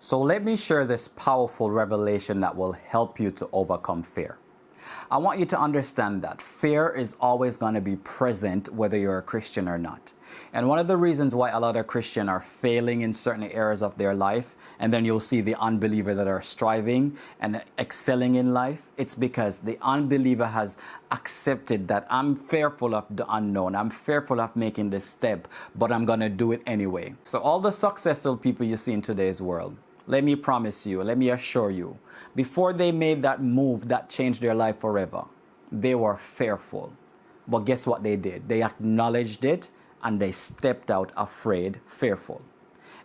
So let me share this powerful revelation that will help you to overcome fear. I want you to understand that fear is always going to be present whether you're a Christian or not. And one of the reasons why a lot of Christians are failing in certain areas of their life, and then you'll see the unbeliever that are striving and excelling in life, it's because the unbeliever has accepted that I'm fearful of the unknown, I'm fearful of making this step, but I'm going to do it anyway. So all the successful people you see in today's world, let me promise you, let me assure you, before they made that move that changed their life forever, they were fearful. But guess what they did? They acknowledged it and they stepped out afraid, fearful.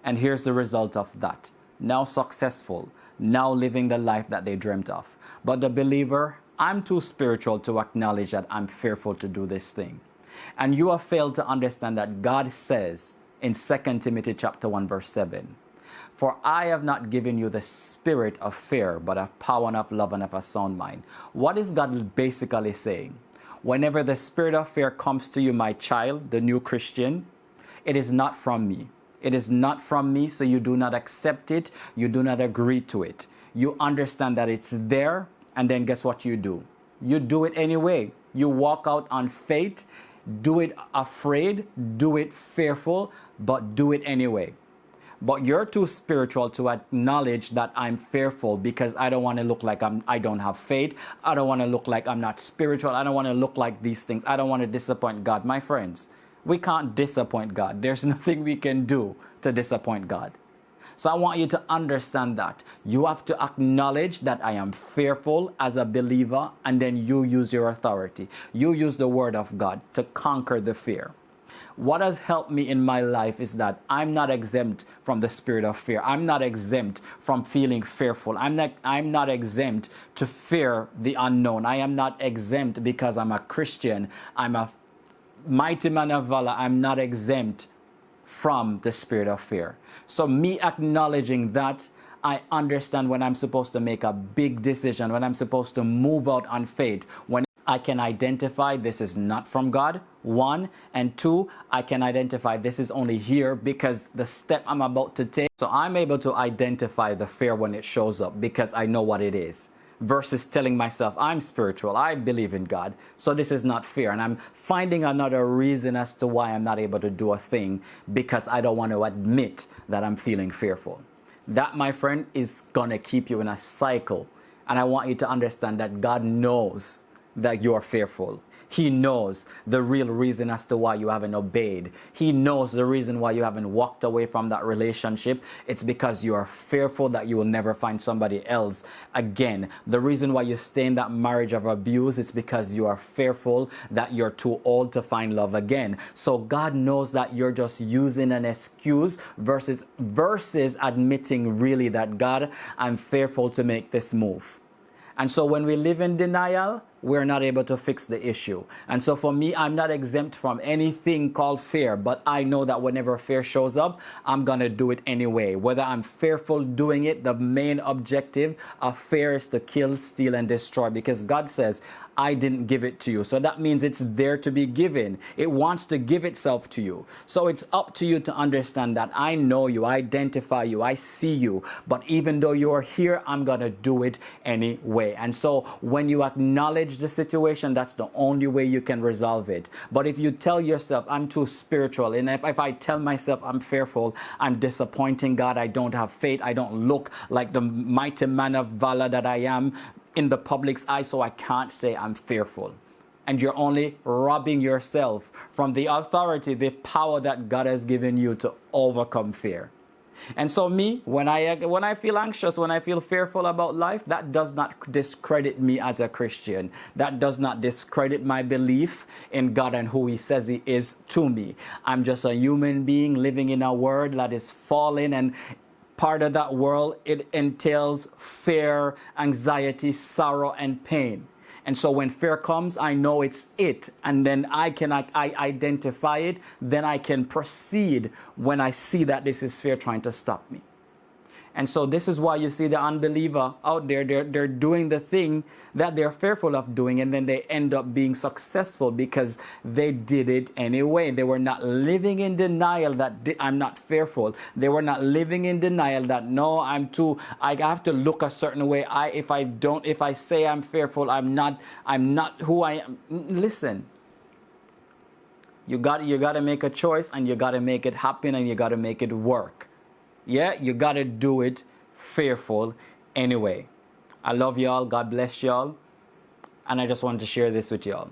And here's the result of that. Now successful, now living the life that they dreamt of. But the believer, I'm too spiritual to acknowledge that I'm fearful to do this thing. And you have failed to understand that God says in 2 Timothy chapter 1 verse 7, "For I have not given you the spirit of fear, but of power and of love and of a sound mind." What is God basically saying? Whenever the spirit of fear comes to you, my child, the new Christian, it is not from me. It is not from me, so you do not accept it. You do not agree to it. You understand that it's there, and then guess what you do? You do it anyway. You walk out on faith, do it afraid, do it fearful, but do it anyway. But you're too spiritual to acknowledge that I'm fearful because I don't want to look like I don't have faith. I don't want to look like I'm not spiritual. I don't want to look like these things. I don't want to disappoint God. My friends, we can't disappoint God. There's nothing we can do to disappoint God. So I want you to understand that. You have to acknowledge that I am fearful as a believer, and then you use your authority. You use the word of God to conquer the fear. What has helped me in my life is that I'm not exempt from the spirit of fear. I'm not exempt from feeling fearful. I'm not exempt to fear the unknown. I am not exempt because I'm a Christian. I'm a mighty man of valor. I'm not exempt from the spirit of fear. So me acknowledging that, I understand when I'm supposed to make a big decision, when I'm supposed to move out on faith, when I can identify this is not from God, 1, and 2, I can identify this is only here because the step I'm about to take. So I'm able to identify the fear when it shows up because I know what it is, versus telling myself I'm spiritual, I believe in God, so this is not fear. And I'm finding another reason as to why I'm not able to do a thing because I don't want to admit that I'm feeling fearful. That, my friend, is going to keep you in a cycle. And I want you to understand that God knows that you are fearful. He knows the real reason as to why you haven't obeyed. He knows the reason why you haven't walked away from that relationship. It's because you are fearful that you will never find somebody else again. The reason why you stay in that marriage of abuse, it's because you are fearful that you're too old to find love again. So God knows that you're just using an excuse versus admitting really that, God, I'm fearful to make this move. And so when we live in denial, we're not able to fix the issue. And so for me, I'm not exempt from anything called fear, but I know that whenever fear shows up, I'm going to do it anyway. Whether I'm fearful doing it, the main objective of fear is to kill, steal, and destroy, because God says, I didn't give it to you. So that means it's there to be given. It wants to give itself to you. So it's up to you to understand that I know you, I identify you, I see you, but even though you're here, I'm going to do it anyway. And so when you acknowledge the situation, that's the only way you can resolve it. But if you tell yourself, I'm too spiritual, and if I tell myself I'm fearful, I'm disappointing God, I don't have faith, I don't look like the mighty man of valor that I am in the public's eye, so I can't say I'm fearful. And you're only robbing yourself from the authority, the power that God has given you to overcome fear. And so me, when I feel anxious, when I feel fearful about life, that does not discredit me as a Christian. That does not discredit my belief in God and who He says He is to me. I'm just a human being living in a world that is fallen, and part of that world, it entails fear, anxiety, sorrow, and pain. And so when fear comes, I know it's it. And then I identify it. Then I can proceed when I see that this is fear trying to stop me. And so this is why you see the unbeliever out there, they're doing the thing that they're fearful of doing, and then they end up being successful because they did it anyway. They were not living in denial that I'm not fearful. They were not living in denial that no, I have to look a certain way. If I say I'm fearful, I'm not who I am. Listen. You got to make a choice, and you got to make it happen, and you got to make it work. Yeah, you got to do it fearful anyway. I love y'all. God bless y'all. And I just wanted to share this with y'all.